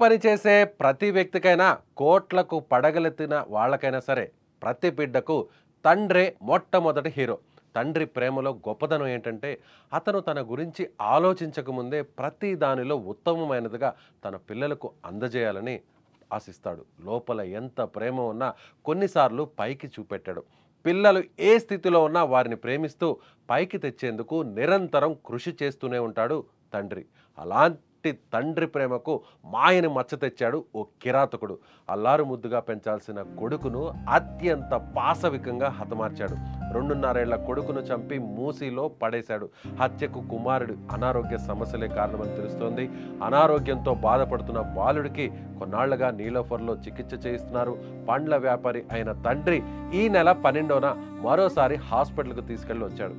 పని చేసే ప్రతి వ్యక్తికైనా కోట్లకు పడగలెత్తిన వాళ్ళకైనా సరే ప్రతి బిడ్డకు తండ్రే మొట్టమొదటి హీరో. తండ్రి ప్రేమలో గొప్పదనం ఏంటంటే అతను తన గురించి ఆలోచించకముందే ప్రతి దానిలో ఉత్తమమైనదిగా తన పిల్లలకు అందజేయాలని ఆశిస్తాడు. లోపల ఎంత ప్రేమ ఉన్నా కొన్నిసార్లు పైకి చూపెట్టాడు. పిల్లలు ఏ స్థితిలో ఉన్నా వారిని ప్రేమిస్తూ పైకి తెచ్చేందుకు నిరంతరం కృషి చేస్తూనే ఉంటాడు తండ్రి. అలాంటి తండ్రి ప్రేమకు మాయని మచ్చ తెచ్చాడు ఓ కిరాతకుడు. అల్లారు ముద్దుగా పెంచాల్సిన కొడుకును అత్యంత పాశవికంగా హతమార్చాడు. 2.5 ఏళ్ల కొడుకును చంపి మూసీలో పడేశాడు. హత్యకు కుమారుడు అనారోగ్య సమస్యలే కారణమని తెలుస్తోంది. అనారోగ్యంతో బాధపడుతున్న బాలుడికి కొన్నాళ్లుగా నీలోఫర్లో చికిత్స చేయిస్తున్నారు. పండ్ల వ్యాపారి అయిన తండ్రి ఈ నెల 12న మరోసారి హాస్పిటల్కు తీసుకెళ్లి వచ్చాడు.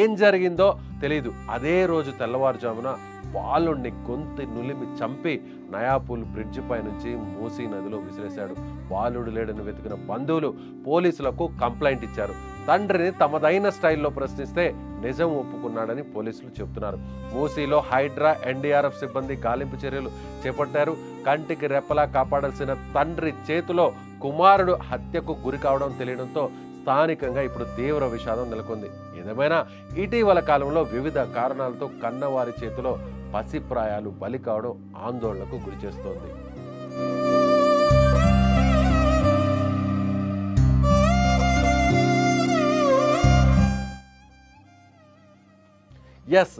ఏం జరిగిందో తెలియదు. అదే రోజు తెల్లవారుజామున బాలుడిని గొంతు నులిమి చంపి నయాపూల్ బ్రిడ్జి పై నుంచి మూసీ నదిలో విసిరేశాడు. బాలుడు లేడని వెతికిన బంధువులు పోలీసులకు కంప్లైంట్ ఇచ్చారు. తండ్రిని తమదైన స్టైల్లో ప్రశ్నిస్తే నిజం ఒప్పుకున్నాడని పోలీసులు చెబుతున్నారు. మూసీలో హైడ్రా ఎన్డీఆర్ఎఫ్ సిబ్బంది గాలింపు చర్యలు చేపట్టారు. కంటికి రెప్పలా కాపాడాల్సిన తండ్రి చేతిలో కుమారుడు హత్యకు గురి కావడం తెలియడంతో స్థానికంగా ఇప్పుడు తీవ్ర విషాదం నెలకొంది. ఏదేమైనా ఇటీవల కాలంలో వివిధ కారణాలతో కన్నవారి చేతిలో పసిప్రాయాలు బలి కావడం ఆందోళనకు గురిచేస్తోంది. ఎస్,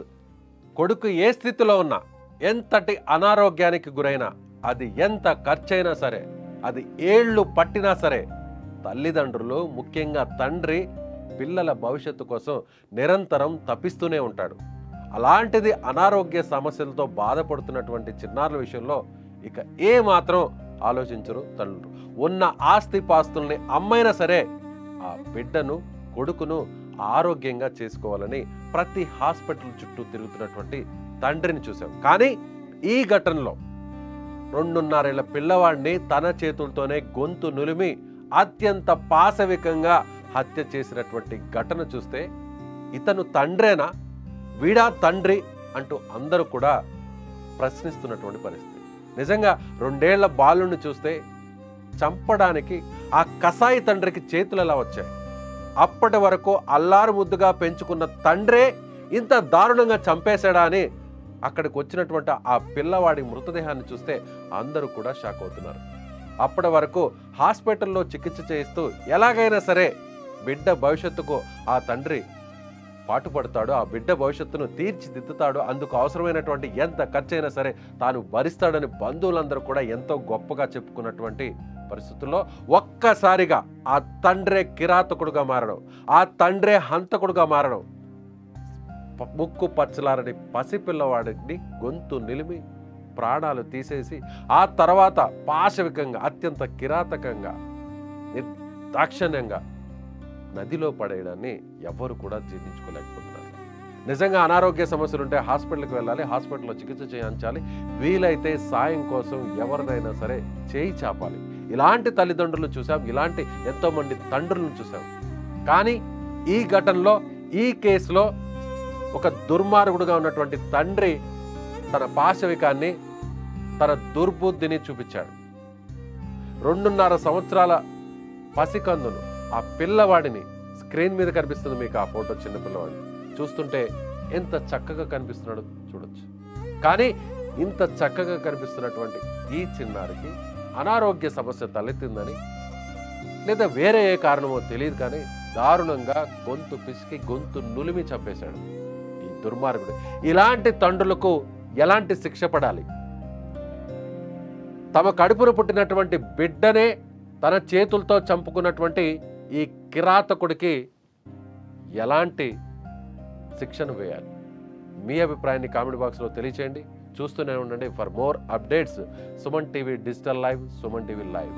కొడుకు ఏ స్థితిలో ఉన్నా, ఎంతటి అనారోగ్యానికి గురైనా, అది ఎంత ఖర్చైనా సరే, అది ఏళ్ళు పట్టినా సరే, తల్లిదండ్రులు ముఖ్యంగా తండ్రి పిల్లల భవిష్యత్తు కోసం నిరంతరం తప్పిస్తూనే ఉంటాడు. అలాంటిది అనారోగ్య సమస్యలతో బాధపడుతున్నటువంటి చిన్నారుల విషయంలో ఇక ఏ మాత్రం ఆలోచించరు తల్లులు. ఉన్న ఆస్తిపాస్తుల్ని అమ్మైనా సరే ఆ బిడ్డను కొడుకును ఆరోగ్యంగా చేసుకోవాలని ప్రతి హాస్పిటల్ చుట్టూ తిరుగుతున్నటువంటి తండ్రిని చూసాం. కానీ ఈ ఘటనలో 2.5 ఏళ్ల పిల్లవాడిని తన చేతులతోనే గొంతు నులిమి అత్యంత పాశవికంగా హత్య చేసినటువంటి ఘటన చూస్తే ఇతను తండ్రేనా, వీడా తండ్రి అంటూ అందరూ కూడా ప్రశ్నిస్తున్నటువంటి పరిస్థితి. నిజంగా 2 ఏళ్ల బాలుని చూస్తే చంపడానికి ఆ కసాయి తండ్రికి చేతులు ఎలా వచ్చాయి? అప్పటి వరకు అల్లారు ముద్దుగా పెంచుకున్న తండ్రే ఇంత దారుణంగా చంపేశాడా అని అక్కడికి వచ్చినటువంటి ఆ పిల్లవాడి మృతదేహాన్ని చూస్తే అందరూ కూడా షాక్ అవుతున్నారు. అప్పటి వరకు హాస్పిటల్లో చికిత్స చేయిస్తూ ఎలాగైనా సరే బిడ్డ భవిష్యత్తుకు ఆ తండ్రి పాటుపడతాడు, ఆ బిడ్డ భవిష్యత్తును తీర్చిదిద్దుతాడు, అందుకు అవసరమైనటువంటి ఎంత ఖర్చైనా సరే తాను భరిస్తాడని బంధువులందరూ కూడా ఎంతో గొప్పగా చెప్పుకున్నటువంటి పరిస్థితుల్లో ఒక్కసారిగా ఆ తండ్రే కిరాతకుడుగా మారడం, ఆ తండ్రే హంతకుడుగా మారడం, ముక్కు పచ్చలారని పసిపిల్లవాడిని గొంతు నిలిమి ప్రాణాలు తీసేసి ఆ తర్వాత పాశవికంగా అత్యంత కిరాతకంగా నిర్దాక్షిణ్యంగా నదిలో పడేయడాన్ని ఎవరు కూడా జీర్ణించుకోలేకపోతున్నారు. నిజంగా అనారోగ్య సమస్యలు ఉంటే హాస్పిటల్కి వెళ్ళాలి, హాస్పిటల్లో చికిత్స చేయించాలి, వీలైతే సాయం కోసం ఎవరినైనా సరే చేయి చాపాలి. ఇలాంటి తల్లిదండ్రులు చూసాం, ఇలాంటి ఎంతోమంది తండ్రులను చూసాం. కానీ ఈ ఘటనలో ఈ కేసులో ఒక దుర్మార్గుడుగా ఉన్నటువంటి తండ్రి తన పాశవికాన్ని, తన దుర్బుద్ధిని చూపించాడు. 2.5 సంవత్సరాల పసికందును, ఆ పిల్లవాడిని, స్క్రీన్ మీద కనిపిస్తుంది మీకు ఆ ఫోటో, చిన్న పిల్లవాడిని చూస్తుంటే ఎంత చక్కగా కనిపిస్తున్నాడో చూడొచ్చు. కానీ ఇంత చక్కగా కనిపిస్తున్నటువంటి ఈ చిన్నారికి అనారోగ్య సమస్య తలెత్తిందని లేదా వేరే ఏ కారణమో తెలియదు, కానీ దారుణంగా గొంతు పిసికి గొంతు నులిమి చంపేశాడు ఈ దుర్మార్గుడు. ఇలాంటి తండ్రులకు ఎలాంటి శిక్ష పడాలి? తమ కడుపును పుట్టినటువంటి బిడ్డనే తన చేతులతో చంపుకున్నటువంటి ఈ కిరాతకుడికి ఎలాంటి శిక్షను వేయాలి? మీ అభిప్రాయాన్ని కామెంట్ బాక్స్లో తెలియచేయండి. చూస్తూనే ఉండండి. For more updates Suman TV digital live, Suman TV live.